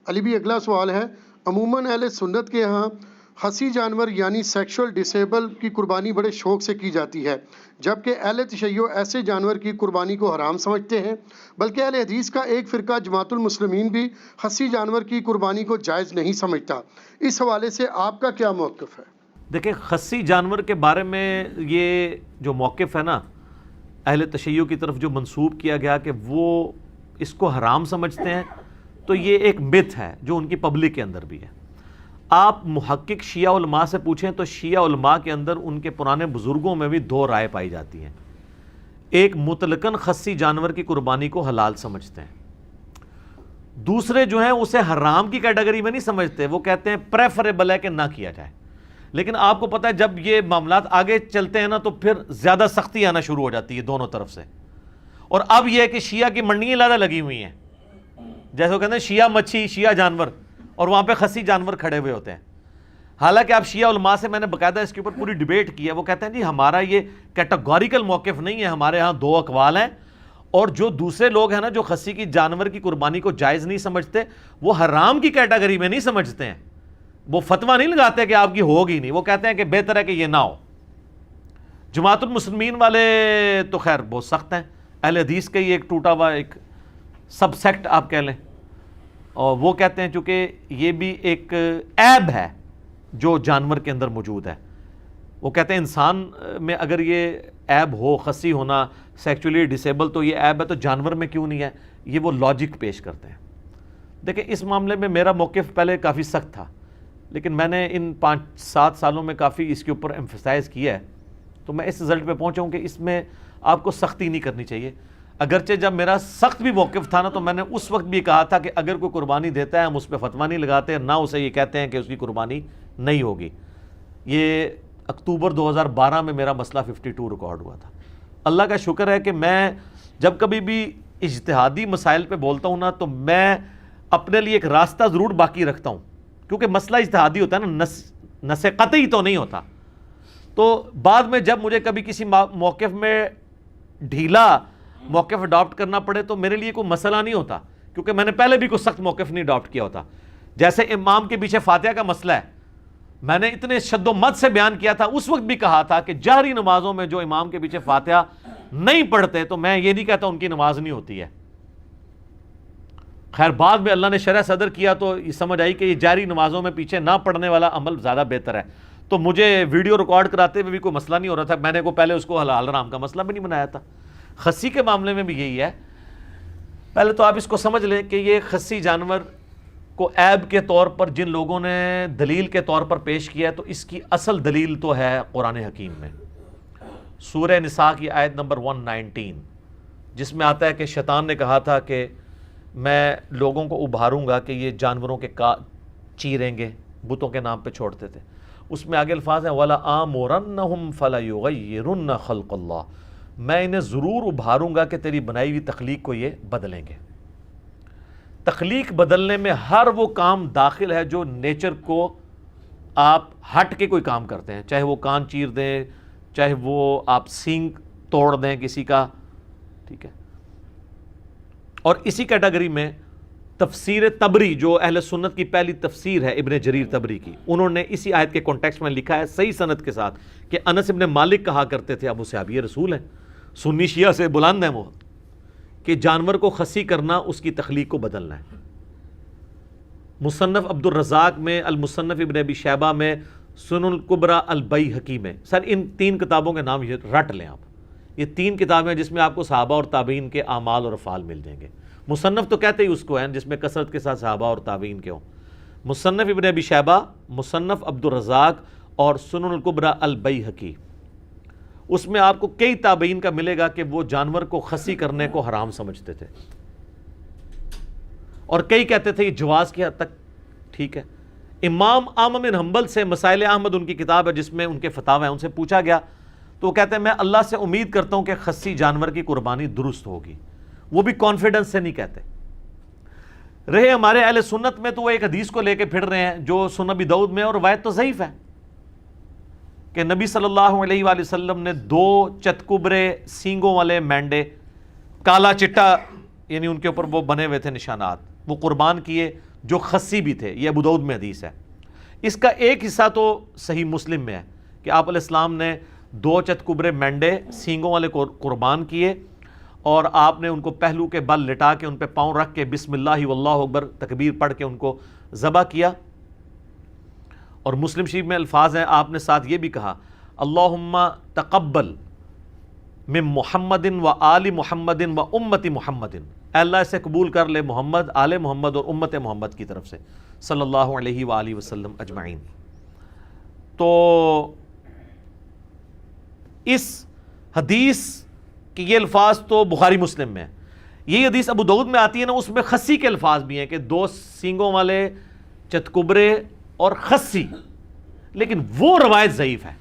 علی بھی اگلا سوال ہے، عموماً اہل سنت کے ہاں خصی جانور یعنی سیکشول ڈسیبل کی قربانی بڑے شوق سے کی جاتی ہے، جبکہ اہل تشیع ایسے جانور کی قربانی کو حرام سمجھتے ہیں، بلکہ اہل حدیث کا ایک فرقہ جماعت المسلمین بھی خصی جانور کی قربانی کو جائز نہیں سمجھتا۔ اس حوالے سے آپ کا کیا موقف ہے؟ دیکھیں، خصی جانور کے بارے میں یہ جو موقف ہے نا اہل تشیع کی طرف جو منسوب کیا گیا کہ وہ اس کو حرام سمجھتے ہیں، تو یہ ایک مت ہے جو ان کی پبلک کے اندر بھی ہے۔ آپ محقق شیعہ علماء سے پوچھیں تو شیعہ علماء کے اندر ان کے پرانے بزرگوں میں بھی دو رائے پائی جاتی ہیں۔ ایک مطلقاً خصی جانور کی قربانی کو حلال سمجھتے ہیں، دوسرے جو ہیں اسے حرام کی کیٹیگری میں نہیں سمجھتے، وہ کہتے ہیں پریفریبل ہے کہ نہ کیا جائے۔ لیکن آپ کو پتہ ہے جب یہ معاملات آگے چلتے ہیں نا تو پھر زیادہ سختی آنا شروع ہو جاتی ہے دونوں طرف سے، اور اب یہ ہے کہ شیعہ کی منڈیاں زیادہ لگی ہوئی ہیں، جیسے وہ کہتے ہیں شیعہ مچھی شیعہ جانور، اور وہاں پہ خصی جانور کھڑے ہوئے ہوتے ہیں۔ حالانکہ آپ شیعہ علماء سے میں نے باقاعدہ اس کے اوپر پوری ڈیبیٹ کی ہے، وہ کہتے ہیں جی ہمارا یہ کیٹیگوریکل موقف نہیں ہے، ہمارے ہاں دو اقوال ہیں، اور جو دوسرے لوگ ہیں نا جو خصی کی جانور کی قربانی کو جائز نہیں سمجھتے وہ حرام کی کیٹیگری میں نہیں سمجھتے ہیں، وہ فتویٰ نہیں لگاتے کہ آپ کی ہوگی نہیں، وہ کہتے ہیں کہ بہتر ہے کہ یہ نہ ہو۔ جماعت المسلمین والے تو خیر بہت سخت ہیں، اہل حدیث کا ہی ایک ٹوٹا ہوا ایک سب سیکٹ آپ کہہ لیں، اور وہ کہتے ہیں چونکہ یہ بھی ایک عیب ہے جو جانور کے اندر موجود ہے، وہ کہتے ہیں انسان میں اگر یہ عیب ہو خصی ہونا سیکچولی ڈسیبل تو یہ عیب ہے تو جانور میں کیوں نہیں ہے، یہ وہ لاجک پیش کرتے ہیں۔ دیکھیں اس معاملے میں میرا موقف پہلے کافی سخت تھا، لیکن میں نے ان 5-7 سالوں میں کافی اس کے اوپر ایمفسائز کیا ہے، تو میں اس رزلٹ پہ پہنچا ہوں کہ اس میں آپ کو سختی نہیں کرنی چاہیے۔ اگرچہ جب میرا سخت بھی موقف تھا نا تو میں نے اس وقت بھی کہا تھا کہ اگر کوئی قربانی دیتا ہے ہم اس پہ فتویٰ نہیں لگاتے، نہ اسے یہ کہتے ہیں کہ اس کی قربانی نہیں ہوگی۔ یہ اکتوبر 2012 میں میرا مسئلہ 52 ریکارڈ ہوا تھا۔ اللہ کا شکر ہے کہ میں جب کبھی بھی اجتہادی مسائل پہ بولتا ہوں نا تو میں اپنے لیے ایک راستہ ضرور باقی رکھتا ہوں، کیونکہ مسئلہ اجتہادی ہوتا ہے نا، نص قطعی تو نہیں ہوتا۔ تو بعد میں جب مجھے کبھی کسی موقف میں ڈھیلا موقف اڈاپٹ کرنا پڑے تو میرے لیے کوئی مسئلہ نہیں ہوتا، کیونکہ میں نے پہلے بھی کوئی سخت موقف نہیں اڈاپٹ کیا ہوتا۔ جیسے امام کے پیچھے فاتحہ کا مسئلہ ہے، میں نے اتنے شد و مد سے بیان کیا تھا، اس وقت بھی کہا تھا کہ جہری نمازوں میں جو امام کے پیچھے فاتحہ نہیں پڑھتے تو میں یہ نہیں کہتا ان کی نماز نہیں ہوتی ہے۔ خیر بعد میں اللہ نے شرح صدر کیا تو یہ سمجھ آئی کہ یہ جہری نمازوں میں پیچھے نہ پڑھنے والا عمل زیادہ بہتر ہے، تو مجھے ویڈیو ریکارڈ کراتے ہوئے بھی کوئی مسئلہ نہیں ہو رہا تھا، میں نے پہلے اس کو حلال حرام کا مسئلہ بھی نہیں بنایا تھا۔ خصی کے معاملے میں بھی یہی ہے، پہلے تو آپ اس کو سمجھ لیں کہ یہ خصی جانور کو عیب کے طور پر جن لوگوں نے دلیل کے طور پر پیش کیا ہے تو اس کی اصل دلیل تو ہے قرآن حکیم میں، سورہ نساء کی آیت نمبر 119، جس میں آتا ہے کہ شیطان نے کہا تھا کہ میں لوگوں کو ابھاروں گا کہ یہ جانوروں کے چیریں گے، بتوں کے نام پہ چھوڑتے تھے۔ اس میں آگے الفاظ ہیں وَلَآمُرَنَّهُمْ فَلَيُغَيِّرُنَّ خَلْقَ اللَّهِ، میں انہیں ضرور ابھاروں گا کہ تیری بنائی ہوئی تخلیق کو یہ بدلیں گے۔ تخلیق بدلنے میں ہر وہ کام داخل ہے جو نیچر کو آپ ہٹ کے کوئی کام کرتے ہیں، چاہے وہ کان چیر دیں، چاہے وہ آپ سینگ توڑ دیں کسی کا، ٹھیک ہے۔ اور اسی کیٹیگری میں تفسیر طبری جو اہل سنت کی پہلی تفسیر ہے ابن جریر طبری کی، انہوں نے اسی آیت کے کانٹیکسٹ میں لکھا ہے صحیح سند کے ساتھ کہ انس ابن مالک کہا کرتے تھے، ابو صحابی رسول ہیں، سنی شیعہ سے بلند ہیں وہ، کہ جانور کو خصی کرنا اس کی تخلیق کو بدلنا ہے۔ مصنف عبد الرزاق میں، المصنف ابن ابی شیبہ میں، سنن الکبریٰ البیہقی میں، سر ان 3 کتابوں کے نام یہ رٹ لیں آپ، یہ 3 کتابیں ہیں جس میں آپ کو صحابہ اور تابعین کے اعمال اور افعال مل جائیں گے۔ مصنف تو کہتے ہی اس کو ہیں جس میں کثرت کے ساتھ صحابہ اور تابعین کے ہوں، مصنف ابن ابی شیبہ، مصنف عبد الرزاق اور سنن الکبریٰ البیہقی، اس میں آپ کو کئی تابعین کا ملے گا کہ وہ جانور کو خصی کرنے کو حرام سمجھتے تھے، اور کئی کہتے تھے یہ جواز کی حد تک ٹھیک ہے۔ امام احمد بن حنبل سے مسائل احمد ان کی کتاب ہے جس میں ان کے فتاوی ہیں، ان سے پوچھا گیا تو وہ کہتے ہیں میں اللہ سے امید کرتا ہوں کہ خصی جانور کی قربانی درست ہوگی، وہ بھی کانفیڈنس سے نہیں کہتے۔ رہے ہمارے اہل سنت میں تو وہ ایک حدیث کو لے کے پھر رہے ہیں جو سنن ابی داؤد میں، اور روایت تو ضعیف ہے، کہ نبی صلی اللہ علیہ وآلہ وسلم نے 2 چتکبرے سینگوں والے مینڈے، کالا چٹا یعنی ان کے اوپر وہ بنے ہوئے تھے نشانات، وہ قربان کیے جو خصی بھی تھے. یہ ابو داؤد میں حدیث ہے. اس کا ایک حصہ تو صحیح مسلم میں ہے کہ آپ علیہ السلام نے 2 چتکبرے مینڈے سینگوں والے قربان کیے اور آپ نے ان کو پہلو کے بل لٹا کے ان پہ پاؤں رکھ کے بسم اللہ واللہ اکبر تکبیر پڑھ کے ان کو ذبح کیا. اور مسلم شریف میں الفاظ ہیں, آپ نے ساتھ یہ بھی کہا اللہم تقبل من محمد و آل محمد و امت محمد, اے اللہ اسے قبول کر لے محمد, آل محمد اور امت محمد کی طرف سے صلی اللہ علیہ وآلہ وسلم اجمعین. تو اس حدیث کہ یہ الفاظ تو بخاری مسلم میں ہے. یہی حدیث ابو داؤد میں آتی ہے نا, اس میں خصی کے الفاظ بھی ہیں کہ 2 سینگوں والے چتکبرے اور خصی, لیکن وہ روایت ضعیف ہے.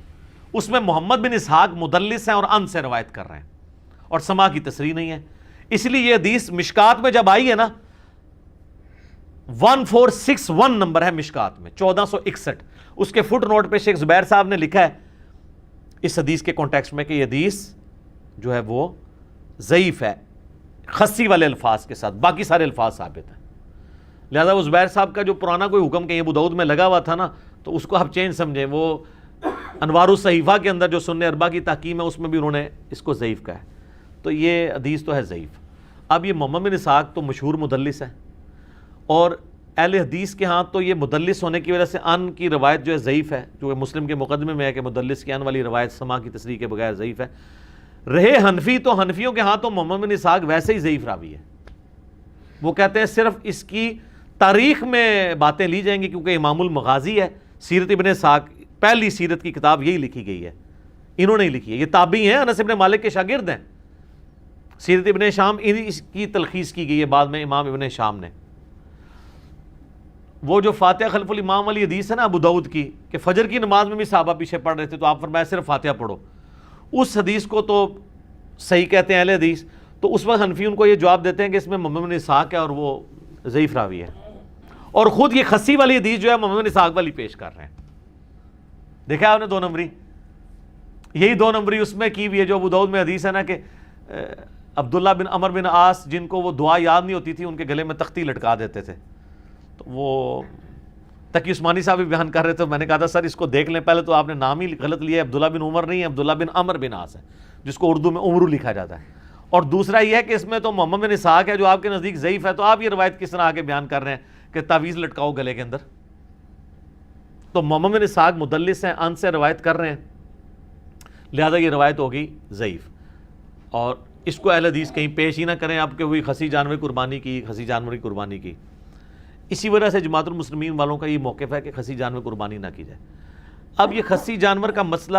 اس میں محمد بن اسحاق مدلس ہیں اور ان سے روایت کر رہے ہیں اور سما کی تصریح نہیں ہے. اس لیے یہ حدیث مشکات میں جب آئی ہے نا, 1461 نمبر ہے مشکات میں 1461, اس کے فٹ نوٹ پہ شیخ زبیر صاحب نے لکھا ہے اس حدیث کے کانٹیکسٹ میں کہ یہ حدیث جو ہے وہ ضعیف ہے خصی والے الفاظ کے ساتھ, باقی سارے الفاظ ثابت ہیں. لہذا وہ زبیر صاحب کا جو پرانا کوئی حکم کہ یہ ابو داؤد میں لگا ہوا تھا نا, تو اس کو آپ چینج سمجھیں. وہ انوار الصحیفہ کے اندر جو سنن اربعہ کی تحکیم ہے اس میں بھی انہوں نے اس کو ضعیف کہا ہے. تو یہ حدیث تو ہے ضعیف. اب یہ محمد بن اسحاق تو مشہور مدلس ہے, اور اہل حدیث کے ہاں تو یہ مدلس ہونے کی وجہ سے ان کی روایت جو ہے ضعیف ہے, جو مسلم کے مقدمے میں ہے کہ مدلس کی ان والی روایت سما کی تصریح کے بغیر ضعیف ہے. رہے حنفی, تو حنفیوں کے ہاں تو محمد بن اسحاق ویسے ہی ضعیف راوی ہے. وہ کہتے ہیں صرف اس کی تاریخ میں باتیں لی جائیں گی کیونکہ امام المغازی ہے. سیرت ابن اسحاق پہلی سیرت کی کتاب یہی لکھی گئی ہے, انہوں نے ہی لکھی ہے. یہ تابعی ہیں, انس بن مالک کے شاگرد ہیں. سیرت ابن شام اس کی تلخیص کی گئی ہے بعد میں امام ابن شام نے. وہ جو فاتحہ خلف الامام والی حدیث ہے نا ابو داؤد کی کہ فجر کی نماز میں بھی صحابہ پیچھے پڑھ رہے تھے تو آپ فرمایا صرف فاتحہ پڑھو, اس حدیث کو تو صحیح کہتے ہیں اہل حدیث. تو اس وقت حنفی ان کو یہ جواب دیتے ہیں کہ اس میں محمد بن اسحاق ہے اور وہ ضعیف راوی ہے, اور خود یہ خصی والی حدیث جو ہے محمد بن اسحاق والی پیش کر رہے ہیں. دیکھا آپ نے 2 نمبری, یہی 2 نمبری اس میں کی بھی ہے جو ابو داؤد میں حدیث ہے نا کہ عبداللہ بن عمر بن عاص جن کو وہ دعا یاد نہیں ہوتی تھی ان کے گلے میں تختی لٹکا دیتے تھے. تو وہ تقی عثمانی صاحب بھی بیان کر رہے تھے, میں نے کہا تھا سر اس کو دیکھ لیں, پہلے تو آپ نے نام ہی غلط لیا ہے, عبداللہ بن عمر نہیں ہے, عبداللہ بن عمر بن عاص ہے جس کو اردو میں عمرو لکھا جاتا ہے. اور دوسرا یہ ہے کہ اس میں تو محمد بن اسحاق ہے جو آپ کے نزدیک ضعیف ہے, تو آپ یہ روایت کس طرح آگے بیان کر رہے ہیں کہ تعویذ لٹکاؤ گلے کے اندر. تو محمد بن اسحاق مدلس ہیں, ان سے روایت کر رہے ہیں, لہذا یہ روایت ہوگی ضعیف. اور اس کو اہل حدیث کہیں پیش ہی نہ کریں آپ کہ وہی خصی جانور قربانی کی, خصی جانور کی قربانی کی. اسی وجہ سے جماعت المسلمین والوں کا یہ موقف ہے کہ خصی جانور قربانی نہ کی جائے. اب یہ خصی جانور کا مسئلہ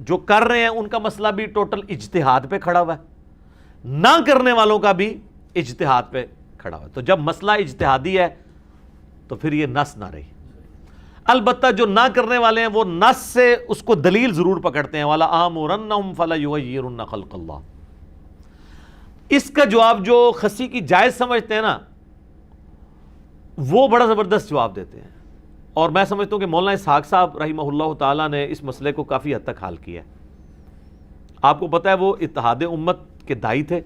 جو کر رہے ہیں ان کا مسئلہ بھی ٹوٹل اجتہاد پہ کھڑا ہوا ہے, نہ کرنے والوں کا بھی اجتہاد پہ کھڑا ہوا ہے. تو جب مسئلہ اجتہادی ہے تو پھر یہ نص نہ رہی. البتہ جو نہ کرنے والے ہیں وہ نص سے اس کو دلیل ضرور پکڑتے ہیں, والا آمرنہم فلیغیرن خلق اللہ. اس کا جواب جو خصی کی جائز سمجھتے ہیں نا وہ بڑا زبردست جواب دیتے ہیں, اور میں سمجھتا ہوں کہ مولانا اسحاق صاحب رحمہ اللہ تعالیٰ نے اس مسئلے کو کافی حد تک حل کیا ہے. آپ کو پتہ ہے وہ اتحاد امت کے دائی تھے,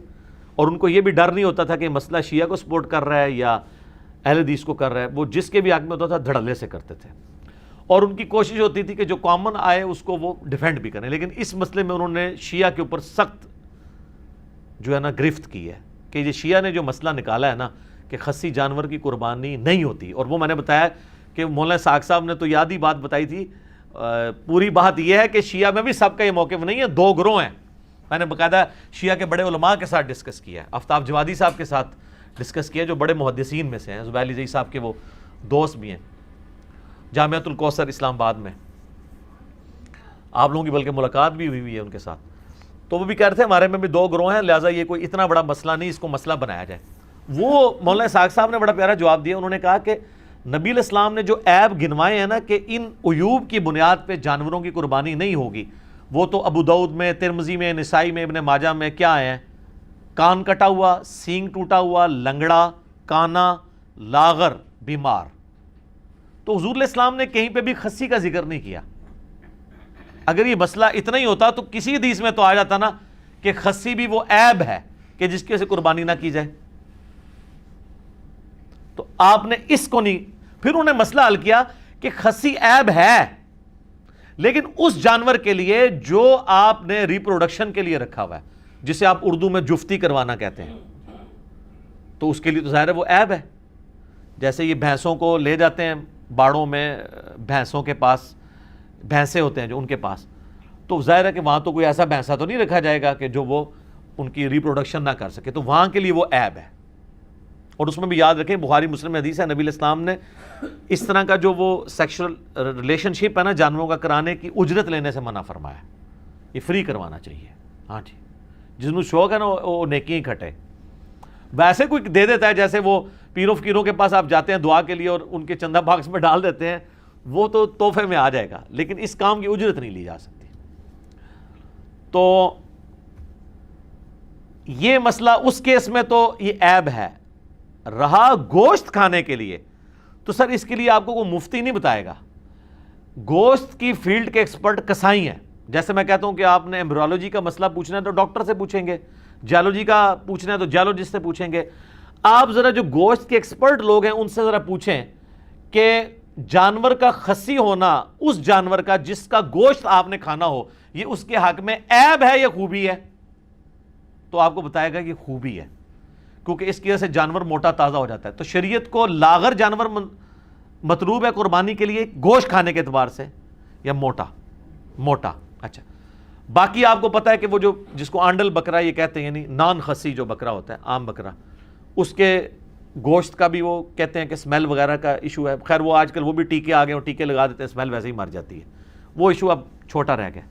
اور ان کو یہ بھی ڈر نہیں ہوتا تھا کہ مسئلہ شیعہ کو سپورٹ کر رہا ہے یا اہل حدیث کو کر رہا ہے. وہ جس کے بھی حق میں ہوتا تھا دھڑلے سے کرتے تھے, اور ان کی کوشش ہوتی تھی کہ جو کامن آئے اس کو وہ ڈیفینڈ بھی کریں. لیکن اس مسئلے میں انہوں نے شیعہ کے اوپر سخت جو ہے نا گرفت کی ہے کہ یہ شیعہ نے جو مسئلہ نکالا ہے نا کہ خصی جانور کی قربانی نہیں ہوتی. اور وہ میں نے بتایا کہ مولانا اسحاق صاحب نے تو یاد ہی بات بتائی تھی. پوری بات یہ ہے کہ شیعہ میں بھی سب کا یہ موقف نہیں ہے, 2 گروہ ہیں. میں نے باقاعدہ شیعہ کے بڑے علماء کے ساتھ ڈسکس کیا ہے, آفتاب جوادی صاحب کے ساتھ ڈسکس کیا جو بڑے محدثین میں سے ہیں, زبیر علی زئی صاحب کے وہ دوست بھی ہیں, جامعۃ الکوثر اسلام آباد میں آپ لوگوں کی بلکہ ملاقات بھی ہوئی ہے ان کے ساتھ. تو وہ بھی کہہ رہے تھے ہمارے میں بھی 2 گروہ ہیں, لہٰذا یہ کوئی اتنا بڑا مسئلہ نہیں, اس کو مسئلہ بنایا جائے. وہ مولانا اسحاق صاحب نے بڑا پیارا جواب دیا. انہوں نے کہا کہ نبی علیہ السلام نے جو عیب گنوائے ہیں نا کہ ان عیوب کی بنیاد پہ جانوروں کی قربانی نہیں ہوگی, وہ تو ابو داؤد میں, ترمذی میں, نسائی میں, ابن ماجہ میں کیا ہیں؟ کان کٹا ہوا, سینگ ٹوٹا ہوا, لنگڑا, کانا, لاغر, بیمار. تو حضور علیہ السلام نے کہیں پہ بھی خصی کا ذکر نہیں کیا. اگر یہ مسئلہ اتنا ہی ہوتا تو کسی حدیث میں تو آ جاتا نا کہ خصی بھی وہ عیب ہے کہ جس کی وجہ سے قربانی نہ کی جائے. تو آپ نے اس کو نہیں. پھر انہوں نے مسئلہ حل کیا کہ خسی عیب ہے لیکن اس جانور کے لیے جو آپ نے ریپروڈکشن کے لیے رکھا ہوا ہے, جسے آپ اردو میں جفتی کروانا کہتے ہیں, تو اس کے لیے تو ظاہر ہے وہ عیب ہے. جیسے یہ بھینسوں کو لے جاتے ہیں باڑوں میں, بھینسوں کے پاس بھینسیں ہوتے ہیں جو ان کے پاس, تو ظاہر ہے کہ وہاں تو کوئی ایسا بھینسا تو نہیں رکھا جائے گا کہ جو وہ ان کی ریپروڈکشن نہ کر سکے, تو وہاں کے لیے وہ عیب ہے. اور اس میں بھی یاد رکھیں بخاری مسلم میں حدیث ہے, نبی علیہ السلام نے اس طرح کا جو وہ سیکشل ریلیشن شپ ہے نا جانوروں کا کرانے کی اجرت لینے سے منع فرمایا, یہ فری کروانا چاہیے. ہاں جی, جس کو شوق ہے نا وہ نیکی کھٹے. ویسے کوئی دے دیتا ہے, جیسے وہ پیروں فقیروں کے پاس آپ جاتے ہیں دعا کے لیے اور ان کے چندہ باکس میں ڈال دیتے ہیں, وہ تو تحفے میں آ جائے گا, لیکن اس کام کی اجرت نہیں لی جا سکتی. تو یہ مسئلہ اس کیس میں تو یہ عیب ہے. رہا گوشت کھانے کے لیے, تو سر اس کے لیے آپ کو کوئی مفتی نہیں بتائے گا. گوشت کی فیلڈ کے ایکسپرٹ کسائی ہیں. جیسے میں کہتا ہوں کہ آپ نے ایمبریولوجی کا مسئلہ پوچھنا ہے تو ڈاکٹر سے پوچھیں گے, جیولوجی کا پوچھنا ہے تو جیولوجسٹ سے پوچھیں گے. آپ ذرا جو گوشت کے ایکسپرٹ لوگ ہیں ان سے ذرا پوچھیں کہ جانور کا خسی ہونا اس جانور کا جس کا گوشت آپ نے کھانا ہو, یہ اس کے حق میں عیب ہے یا خوبی ہے؟ تو آپ کو بتائے گا کہ خوبی ہے, کیونکہ اس کی وجہ سے جانور موٹا تازہ ہو جاتا ہے. تو شریعت کو لاغر جانور مطلوب ہے قربانی کے لیے گوشت کھانے کے اعتبار سے, یا موٹا. اچھا, باقی آپ کو پتا ہے کہ وہ جو جس کو آنڈل بکرا یہ کہتے ہیں, یعنی نان خسی جو بکرا ہوتا ہے, عام بکرا, اس کے گوشت کا بھی وہ کہتے ہیں کہ اسمیل وغیرہ کا ایشو ہے. خیر وہ آج کل وہ بھی ٹیکے آ گئے اور ٹیکے لگا دیتے ہیں, اسمیل ویسے ہی مر جاتی ہے, وہ ایشو اب چھوٹا رہ گیا.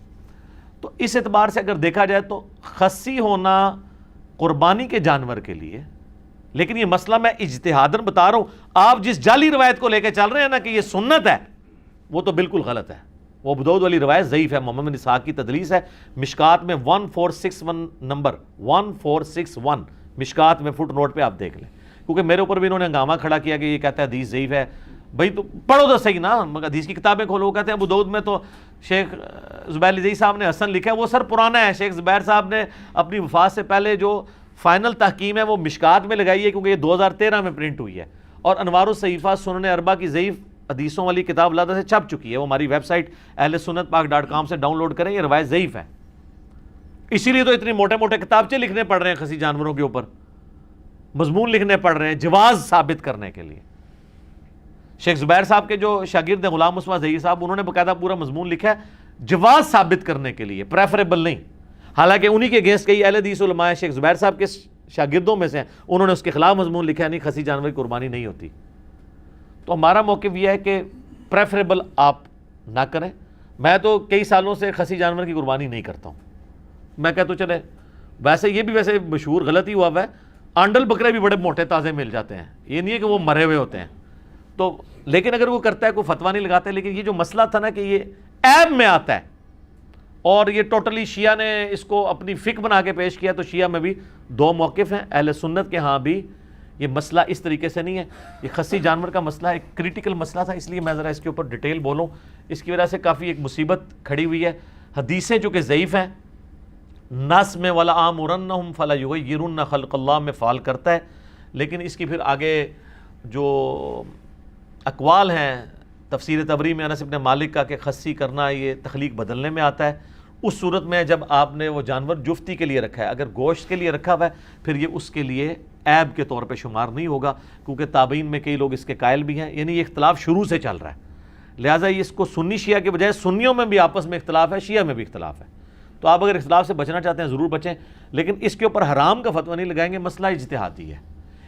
تو اس اعتبار سے اگر دیکھا جائے تو خسی ہونا قربانی کے جانور کے لیے, لیکن یہ مسئلہ میں اجتہاداً بتا رہا ہوں. آپ جس جعلی روایت کو لے کے چل رہے ہیں نا کہ یہ سنت ہے, وہ تو بالکل غلط ہے. وہ ابو داؤد والی روایت ضعیف ہے, محمد بن اسحاق کی تدلیس ہے. مشکات میں 1461 نمبر 1461 مشکات میں فٹ نوٹ پہ آپ دیکھ لیں, کیونکہ میرے اوپر بھی انہوں نے ہنگامہ کھڑا کیا کہ یہ کہتا ہے حدیث ضعیف ہے. بھائی تو پڑھو تو صحیح نا, حدیث کی کتابیں کھولو. کہتے ہیں ابو داؤد میں تو شیخ زبیر علی صاحب نے حسن لکھا ہے, وہ سر پرانا ہے. شیخ زبیر صاحب نے اپنی وفات سے پہلے جو فائنل تحکیم ہے وہ مشکات میں لگائی ہے, کیونکہ یہ 2013 میں پرنٹ ہوئی ہے, اور انوار الصحیفہ سنن اربع کی ضعیف حدیثوں والی کتاب لادہ سے چھپ چکی ہے. وہ ہماری ویب سائٹ ahlsunnatpak.com سے ڈاؤن لوڈ کریں, یہ روایت ضعیف ہے. اسی لیے تو اتنے موٹے موٹے کتابچے لکھنے پڑ رہے ہیں خسی جانوروں کے اوپر, مضمون لکھنے پڑ رہے ہیں جواز ثابت کرنے کے لیے. شیخ زبیر صاحب کے جو شاگرد ہیں غلام مصطفیٰ ظہیر صاحب, انہوں نے باقاعدہ پورا مضمون لکھا ہے جواز ثابت کرنے کے لیے, پریفریبل نہیں. حالانکہ انہی کے اگینسٹ کئی اہل حدیث علماء شیخ زبیر صاحب کے شاگردوں میں سے ہیں, انہوں نے اس کے خلاف مضمون لکھا ہے, نہیں خسی جانور کی قربانی نہیں ہوتی. تو ہمارا موقف یہ ہے کہ پریفریبل آپ نہ کریں. میں تو کئی سالوں سے خسی جانور کی قربانی نہیں کرتا ہوں. میں کہتا ہوں چلے, ویسے یہ بھی ویسے مشہور غلطی ہوا ہے, آنڈل بکرے بھی بڑے موٹے تازے مل جاتے ہیں, یہ نہیں ہے کہ وہ مرے ہوئے ہوتے ہیں. تو لیکن اگر وہ کرتا ہے کوئی فتویٰ نہیں لگاتا ہے. لیکن یہ جو مسئلہ تھا نا کہ یہ عیب میں آتا ہے, اور یہ ٹوٹلی شیعہ نے اس کو اپنی فقہ بنا کے پیش کیا, تو شیعہ میں بھی دو موقف ہیں. اہل سنت کے ہاں بھی یہ مسئلہ اس طریقے سے نہیں ہے. یہ خسی جانور کا مسئلہ ایک کریٹیکل مسئلہ تھا, اس لیے میں ذرا اس کے اوپر ڈیٹیل بولوں. اس کی وجہ سے کافی ایک مصیبت کھڑی ہوئی ہے. حدیثیں جو کہ ضعیف ہیں, نس میں ولا آمرنہم فلا یغیرن خلق اللہ میں فعال کرتا ہے, لیکن اس کی پھر آگے جو اقوال ہیں تفسیر طبری میں انس ابن مالک کا کہ خسی کرنا یہ تخلیق بدلنے میں آتا ہے. اس صورت میں جب آپ نے وہ جانور جفتی کے لیے رکھا ہے, اگر گوشت کے لیے رکھا ہوا ہے, پھر یہ اس کے لیے عیب کے طور پہ شمار نہیں ہوگا, کیونکہ تابعین میں کئی لوگ اس کے قائل بھی ہیں. یعنی یہ اختلاف شروع سے چل رہا ہے, لہٰذا یہ اس کو سنی شیعہ کے بجائے سنیوں میں بھی آپس میں اختلاف ہے, شیعہ میں بھی اختلاف ہے. تو آپ اگر اختلاف سے بچنا چاہتے ہیں ضرور بچیں, لیکن اس کے اوپر حرام کا فتویٰ نہیں لگائیں گے. مسئلہ اجتہادی ہے.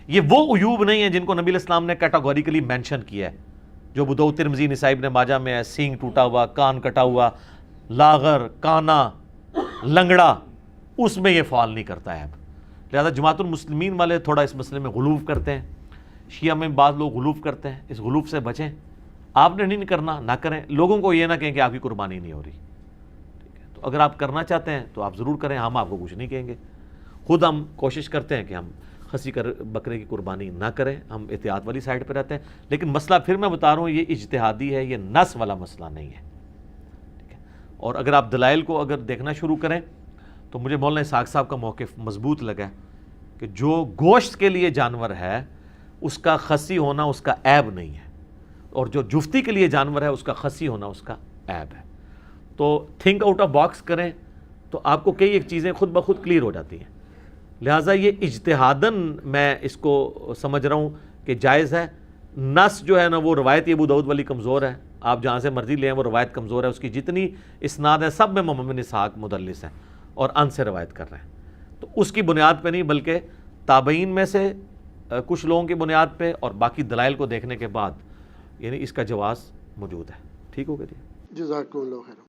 یہ وہ عیوب نہیں ہیں جن کو نبی علیہ السلام نے کیٹاگوریکلی مینشن کیا ہے, جو ابو داؤد ترمذی نسائی ابن ماجہ میں ہے, سینگ ٹوٹا ہوا, کان کٹا ہوا, لاغر, کانا, لنگڑا, اس میں یہ فعال نہیں کرتا ہے. لہذا جماعت المسلمین والے تھوڑا اس مسئلے میں غلوف کرتے ہیں, شیعہ میں بعض لوگ غلوف کرتے ہیں. اس غلوف سے بچیں. آپ نے نہیں کرنا, نہ کریں. لوگوں کو یہ نہ کہیں کہ آپ کی قربانی نہیں ہو رہی. ٹھیک ہے, تو اگر آپ کرنا چاہتے ہیں تو آپ ضرور کریں, ہم آپ کو کچھ نہیں کہیں گے. خود ہم کوشش کرتے ہیں کہ ہم خسی بکرے کی قربانی نہ کریں, ہم احتیاط والی سائڈ پہ رہتے ہیں. لیکن مسئلہ پھر میں بتا رہا ہوں یہ اجتہادی ہے, یہ نص والا مسئلہ نہیں ہے. ٹھیک ہے, اور اگر آپ دلائل کو اگر دیکھنا شروع کریں تو مجھے مولانا اسحاق صاحب کا موقف مضبوط لگا کہ جو گوشت کے لیے جانور ہے اس کا خصی ہونا اس کا عیب نہیں ہے، اور جو جفتی کے لیے جانور ہے اس کا خصی ہونا اس کا عیب ہے۔ تو تھنک آؤٹ آف باکس کریں تو آپ کو کئی ایک چیزیں خود بخود کلیئر ہو جاتی ہیں۔ لہٰذا یہ اجتہاداً میں اس کو سمجھ رہا ہوں کہ جائز ہے۔ نص جو ہے نا وہ روایت ابو داؤد والی کمزور ہے، آپ جہاں سے مرضی لیں وہ روایت کمزور ہے، اس کی جتنی اسناد ہے سب میں محمد بن اسحاق مدلس ہیں اور ان سے روایت کر رہے ہیں، تو اس کی بنیاد پہ نہیں بلکہ تابعین میں سے کچھ لوگوں کی بنیاد پہ اور باقی دلائل کو دیکھنے کے بعد یعنی اس کا جواز موجود ہے۔ ٹھیک ہو گیا جی؟ جزاکم اللہ خیر۔